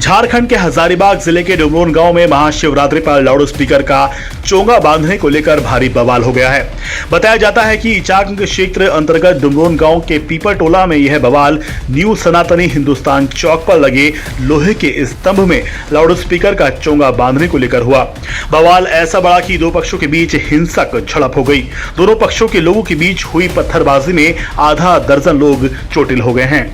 झारखंड के हजारीबाग जिले के डुमरोन गांव में महाशिवरात्रि पर लाउड स्पीकर का चोंगा बांधने को लेकर भारी बवाल हो गया है। बताया जाता है कि इचाक क्षेत्र अंतर्गत डुमरोन गांव के पीपर टोला में यह बवाल न्यू सनातनी हिंदुस्तान चौक पर लगे लोहे के स्तंभ में लाउड स्पीकर का चोंगा बांधने को लेकर हुआ। बवाल ऐसा बड़ा कि दो पक्षों के बीच हिंसक झड़प हो गई। दोनों पक्षों के लोगों के बीच हुई पत्थरबाजी में आधा दर्जन लोग चोटिल हो गए हैं।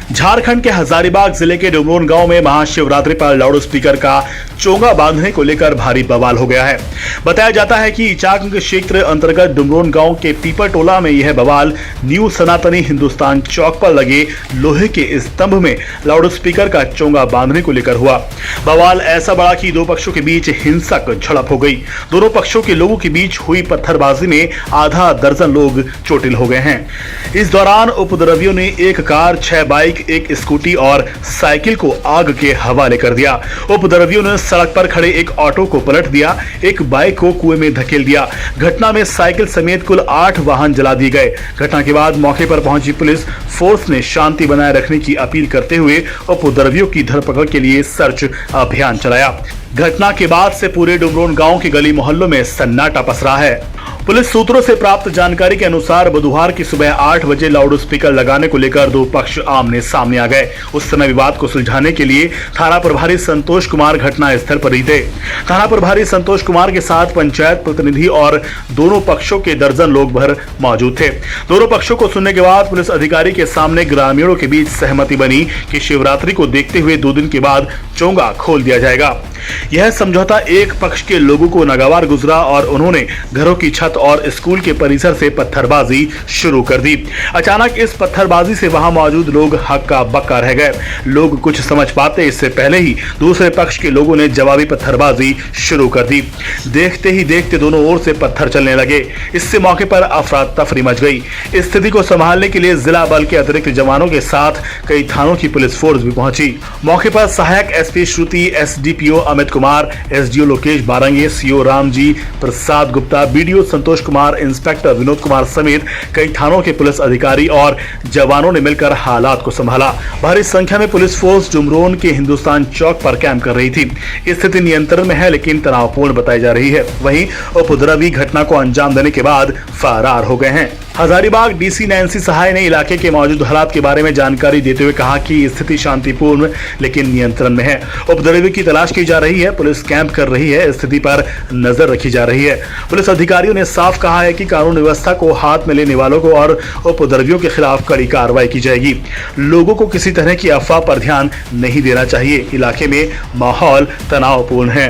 झारखंड के हजारीबाग जिले के डुमरोन गांव में महाशिवरात्रि पर लाउड स्पीकर का चोंगा बांधने को लेकर भारी बवाल हो गया है। बताया जाता है कि इचाक क्षेत्र अंतर्गत डुमरोन गांव के पीपर टोला में यह बवाल न्यू सनातनी हिंदुस्तान चौक पर लगे लोहे के स्तंभ में लाउड स्पीकर का चोंगा बांधने को लेकर हुआ। बवाल ऐसा बड़ा कि दो पक्षों के बीच हिंसक झड़प हो गई। दोनों पक्षों के लोगों के बीच हुई पत्थरबाजी में आधा दर्जन लोग चोटिल हो गए हैं। इस दौरान उपद्रवियों ने एक कार, 6 बाइक, एक स्कूटी और साइकिल को आग के हवाले कर दिया। उपद्रवियों ने सड़क पर खड़े एक ऑटो को पलट दिया, एक बाइक को कुएं में धकेल दिया। घटना में साइकिल समेत कुल 8 वाहन जला दिए गए। घटना के बाद मौके पर पहुंची पुलिस फोर्स ने शांति बनाए रखने की अपील करते हुए उपद्रवियों की धरपकड़ के लिए सर्च अभियान चलाया। घटना के बाद से पूरे डुमरोन गांव के गली मोहल्लों में सन्नाटा पसरा है। पुलिस सूत्रों से प्राप्त जानकारी के अनुसार बुधवार की सुबह 8 बजे लाउड स्पीकर लगाने को लेकर दो पक्ष आमने सामने आ गए। उस समय विवाद को सुलझाने के लिए थाना प्रभारी संतोष कुमार घटना स्थल पर ही थे। थाना प्रभारी संतोष कुमार के साथ पंचायत प्रतिनिधि और दोनों पक्षों के दर्जन लोग भर मौजूद थे। दोनों पक्षों को सुनने के बाद पुलिस अधिकारी के सामने ग्रामीणों के बीच सहमति बनी कि शिवरात्रि को देखते हुए 2 दिन के बाद चोंगा खोल दिया जाएगा। यह समझौता एक पक्ष के लोगों को नागवार गुजरा और उन्होंने घरों की छत और स्कूल के परिसर से पत्थरबाजी शुरू कर दी। अचानक इस पत्थरबाजी से वहां मौजूद लोग हक्का बक्का रह गए। लोग कुछ समझ पाते इससे पहले ही दूसरे पक्ष के लोगों ने जवाबी पत्थरबाजी शुरू कर दी। देखते ही देखते दोनों ओर से पत्थर चलने लगे। इससे मौके पर अफरा तफरी मच गई। स्थिति को संभालने के लिए जिला बल के अतिरिक्त जवानों के साथ कई थानों की पुलिस फोर्स भी पहुंची। मौके पर सहायक SP Shruti, SDPO Amit Kumar, SDO Lokesh Barange, CO Ramji Prasad Gupta, BDO Santosh Kumar, inspector Vinod Kumar समेत कई थानों के पुलिस अधिकारी और जवानों ने मिलकर हालात को संभाला। भारी संख्या में पुलिस फोर्स डुमरोन के हिंदुस्तान चौक पर कैंप कर रही थी। स्थिति नियंत्रण में है लेकिन तनावपूर्ण बताई जा रही है। वहीं उपद्रवी घटना को अंजाम देने के बाद फरार हो गए हैं। हजारीबाग डीसी नैन्सी सहाय ने इलाके के मौजूद हालात के बारे में जानकारी देते हुए कहा कि स्थिति शांतिपूर्ण लेकिन नियंत्रण में है। उपद्रवी की तलाश की जा रही है। पुलिस कैंप कर रही है। स्थिति पर नजर रखी जा रही है। पुलिस अधिकारियों ने साफ कहा है कि कानून व्यवस्था को हाथ में लेने वालों को और उपद्रवियों के खिलाफ कड़ी कार्रवाई की जाएगी। लोगों को किसी तरह की अफवाह पर ध्यान नहीं देना चाहिए। इलाके में माहौल तनावपूर्ण है।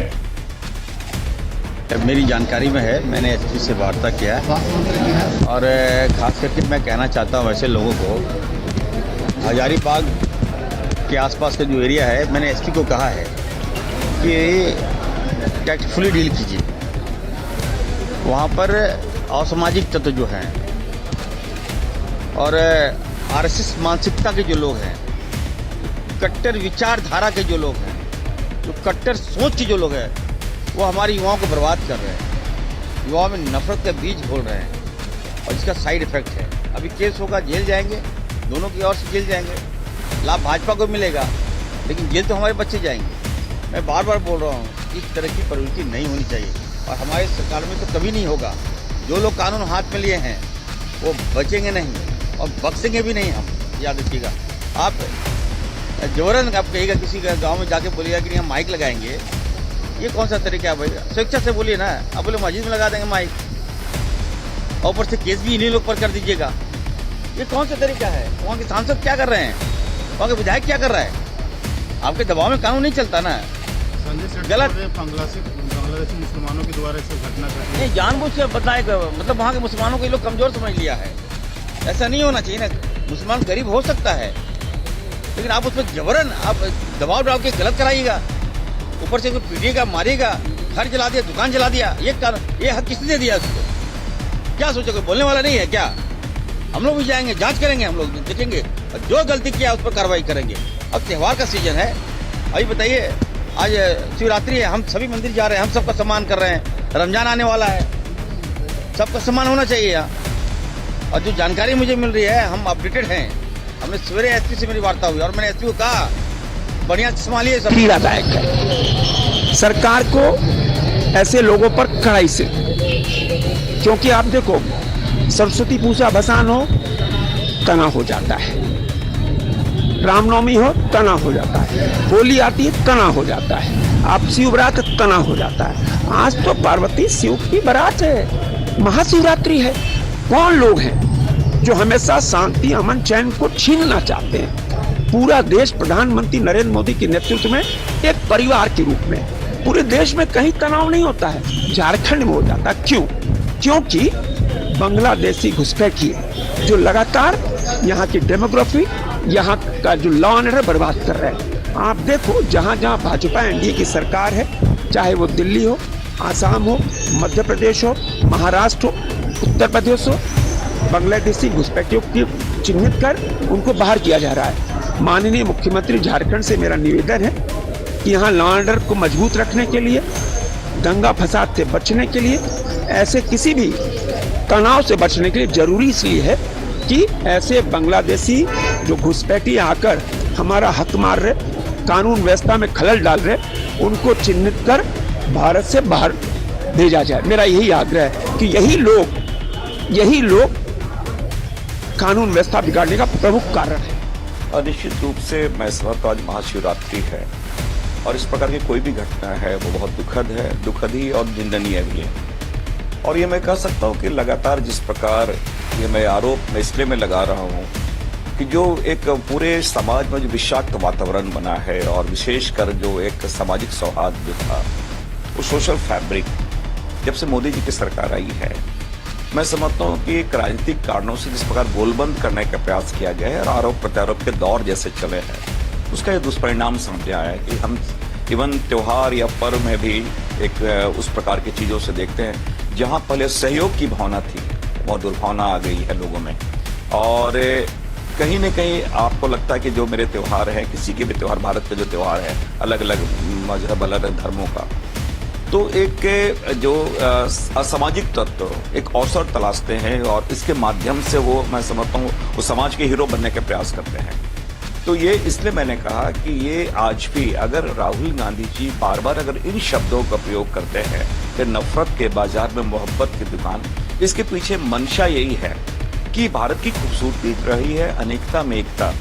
मेरी जानकारी में है, मैंने एसपी से वार्ता किया और ख़ास करके मैं कहना चाहता हूँ वैसे लोगों को हजारीबाग के आसपास का जो एरिया है, मैंने एसपी को कहा है कि टैक्टफुली डील कीजिए। वहाँ पर असामाजिक तत्व जो हैं और आरएसएस मानसिकता के जो लोग हैं, कट्टर विचारधारा के जो लोग हैं, जो कट्टर सोच के जो लोग हैं, वो हमारे युवाओं को बर्बाद कर रहे हैं। युवाओं में नफरत के बीज घोल रहे हैं और इसका साइड इफेक्ट है। अभी केस होगा, जेल जाएंगे, दोनों की ओर से जेल जाएंगे। लाभ भाजपा को मिलेगा लेकिन जेल तो हमारे बच्चे जाएंगे। मैं बार बार बोल रहा हूँ, इस तरह की प्रवृत्ति नहीं होनी चाहिए और हमारे सरकार में तो कभी नहीं होगा। जो लोग कानून हाथ में लिए हैं वो बचेंगे नहीं और बख्शेंगे भी नहीं। हम याद रखिएगा, आप जोरन आप कहिएगा किसी गाँव में जाके बोलिएगा कि हम माइक लगाएंगे, ये कौन सा तरीका है भाई? स्वेच्छा से बोलिए ना। अब बोले मस्जिद में लगा देंगे माइक और ऊपर से केस भी इन्हीं लोग पर कर दीजिएगा, ये कौन सा तरीका है? वहाँ के सांसद क्या कर रहे हैं? वहाँ के विधायक क्या कर रहा है? आपके दबाव में कानून नहीं चलता ना। गलत बांग्लादेशी मुसलमानों के द्वारा इस घटना कर नहीं, जानबूझ के बताएगा। मतलब वहाँ के मुसलमानों को ये लोग कमजोर समझ लिया है। ऐसा नहीं होना चाहिए ना। मुसलमान गरीब हो सकता है लेकिन आप उस पर जबरन आप दबाव डाल के गलत कराइएगा। ऊपर से कोई पीटिएगा, मारिएगा, घर जला दिया, दुकान जला दिया, ये हक किसने दे दिया उसको? क्या सोचे, कोई बोलने वाला नहीं है क्या? हम लोग भी जाएंगे, जांच करेंगे, हम लोग देखेंगे और जो गलती किया उस पर कार्रवाई करेंगे। अब त्यौहार का सीजन है। अभी बताइए, आज शिवरात्रि है, हम सभी मंदिर जा रहे हैं, हम सबका सम्मान कर रहे हैं। रमजान आने वाला है, सबका सम्मान होना चाहिए यहाँ। और जो जानकारी मुझे मिल रही है, हम अपडेटेड हैं। हमने सवेरे एसपी से मेरी वार्ता हुई और मैंने एसपी को कहा बढ़िया संभालिए सब। पीड़ादायक है। सरकार को ऐसे लोगों पर कड़ाई से, क्योंकि आप देखो सरस्वती पूजा भसान हो तना हो जाता है, रामनवमी हो तना हो जाता है, होली आती है तना हो जाता है, आप शिवरात तना हो जाता है। आज तो पार्वती शिव की बारात है, महाशिवरात्रि है। कौन लोग हैं जो हमेशा शांति अमन चैन को छीनना चाहते हैं? पूरा देश प्रधानमंत्री नरेंद्र मोदी के नेतृत्व में एक परिवार के रूप में पूरे देश में कहीं तनाव नहीं होता है, झारखंड में हो जाता। क्यों? क्योंकि बांग्लादेशी घुसपैठी जो लगातार यहाँ की डेमोग्राफी, यहाँ का जो लॉ एंड ऑर्डर बर्बाद कर रहे हैं। आप देखो जहाँ जहाँ भाजपा एनडीए की सरकार है, चाहे वो दिल्ली हो, आसाम हो, मध्य प्रदेश हो, महाराष्ट्र हो, उत्तर प्रदेश हो, बांग्लादेशी घुसपैठियों की चिन्हित कर उनको बाहर किया जा रहा है। माननीय मुख्यमंत्री झारखंड से मेरा निवेदन है कि यहाँ लॉ एंड ऑर्डर को मजबूत रखने के लिए, दंगा फसाद से बचने के लिए, ऐसे किसी भी तनाव से बचने के लिए जरूरी इसलिए है कि ऐसे बांग्लादेशी जो घुसपैठी आकर हमारा हक मार रहे, कानून व्यवस्था में खलल डाल रहे, उनको चिन्हित कर भारत से बाहर भेजा जाए। मेरा यही आग्रह है कि यही लोग कानून व्यवस्था बिगाड़ने का प्रमुख कारण है। और निश्चित रूप से मैं समझता हूं आज महाशिवरात्रि है और इस प्रकार की कोई भी घटना है वो बहुत दुखद ही और निंदनीय भी है। और ये मैं कह सकता हूँ कि लगातार जिस प्रकार ये मैं आरोप मैं इसलिए मैं लगा रहा हूँ कि जो एक पूरे समाज में जो विषाक्त वातावरण बना है और विशेषकर जो एक सामाजिक सौहार्द जो था, वो सोशल फैब्रिक जब से मोदी जी की सरकार आई है, मैं समझता हूँ कि एक राजनीतिक कारणों से जिस प्रकार गोलबंद करने का प्रयास किया गया है और आरोप प्रत्यारोप के दौर जैसे चले हैं, उसका ये दुष्परिणाम सामने आया है कि हम इवन त्योहार या पर्व में भी एक उस प्रकार की चीजों से देखते हैं जहां पहले सहयोग की भावना थी, बहुत दुर्भावना आ गई है लोगों में। और कहीं न कहीं आपको लगता है कि जो मेरे त्योहार है, किसी के भी त्योहार, भारत के जो त्योहार है अलग अलग मजहब अलग धर्मों का, तो एक जो असामाजिक तत्व एक अवसर तलाशते हैं और इसके माध्यम से वो मैं समझता हूँ वो समाज के हीरो बनने के प्रयास करते हैं। तो ये इसलिए मैंने कहा कि ये आज भी अगर राहुल गांधी जी बार बार अगर इन शब्दों का प्रयोग करते हैं कि नफरत के बाजार में मोहब्बत की दुकान, इसके पीछे मंशा यही है कि भारत की खूबसूरती रही है अनेकता में एकता,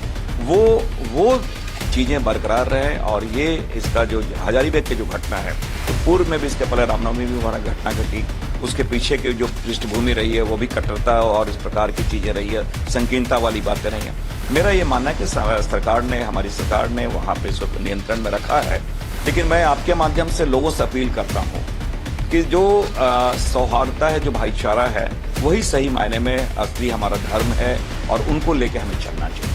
वो चीजें बरकरार रहे। और ये इसका जो हजारीबाग की जो घटना है, तो पूर्व में भी इसके पहले रामनवमी भी हमारा घटना घटी, उसके पीछे की जो पृष्ठभूमि रही है वो भी कट्टरता और इस प्रकार की चीजें रही है, संकीर्णता वाली बातें रही हैं। मेरा ये मानना है कि हमारी सरकार ने वहाँ पे इसको नियंत्रण में रखा है, लेकिन मैं आपके माध्यम से लोगों से अपील करता हूँ कि जो सौहार्दता है, जो भाईचारा है, वही सही मायने में असली हमारा धर्म है और उनको लेके हमें चलना चाहिए।